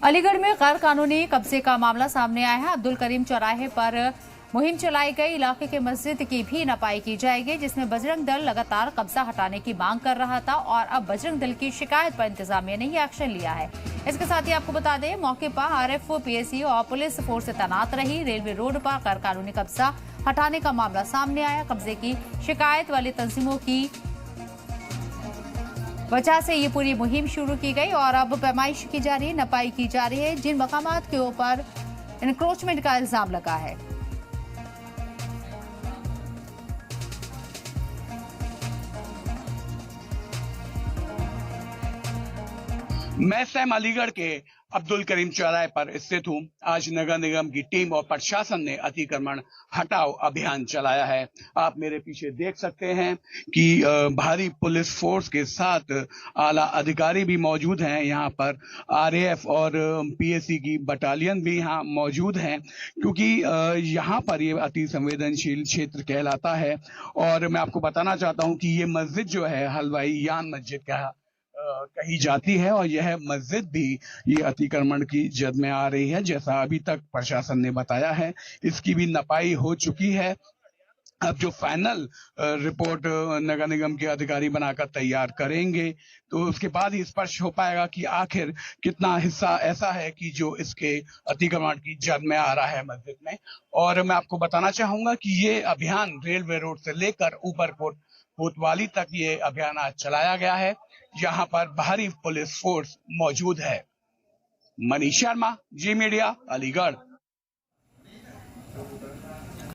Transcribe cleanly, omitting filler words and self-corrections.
अलीगढ़ में गैर कानूनी कब्जे का मामला सामने आया है। अब्दुल करीम चौराहे पर मुहिम चलाई गई। इलाके के मस्जिद की भी नपाई की जाएगी, जिसमें बजरंग दल लगातार कब्जा हटाने की मांग कर रहा था और अब बजरंग दल की शिकायत पर इंतजामिया ने ही एक्शन लिया है। इसके साथ ही आपको बता दें, मौके पर आरएफ, पीएसी और पुलिस फोर्स तैनात रही। रेलवे रोड पर गैर कानूनी कब्जा हटाने का मामला सामने आया। कब्जे की शिकायत वाली तंजीमों की वजह से ये पूरी मुहिम शुरू की गई और अब पैमाइश की जा रही है, नपाई की जा रही है जिन मकामात के ऊपर एनक्रोचमेंट का इल्जाम लगा है। मैं सैम अलीगढ़ के अब्दुल करीम चौराहे पर स्थित हूं। आज नगर निगम की टीम और प्रशासन ने अतिक्रमण हटाओ अभियान चलाया है। आप मेरे पीछे देख सकते हैं कि भारी पुलिस फोर्स के साथ आला अधिकारी भी मौजूद हैं। यहाँ पर आरएएफ और पीएसी की बटालियन भी यहाँ मौजूद हैं, क्योंकि यहाँ पर ये अति संवेदनशील क्षेत्र कहलाता है। और मैं आपको बताना चाहता हूँ कि ये मस्जिद जो है हलवाई यान मस्जिद कही जाती है और यह मस्जिद भी ये अतिक्रमण की जद में आ रही है। जैसा अभी तक प्रशासन ने बताया है, इसकी भी नपाई हो चुकी है। अब जो फाइनल रिपोर्ट नगर निगम के अधिकारी बनाकर तैयार करेंगे, तो उसके बाद ही स्पष्ट हो पाएगा कि आखिर कितना हिस्सा ऐसा है कि जो इसके अतिक्रमण की जद में आ रहा है मस्जिद में। और मैं आपको बताना चाहूंगा कि ये अभियान रेलवे रोड से लेकर ऊपरकोट कोतवाली तक ये अभियान आज चलाया गया है। यहाँ पर भारी पुलिस फोर्स मौजूद है। मनीष शर्मा, जी मीडिया, अलीगढ़।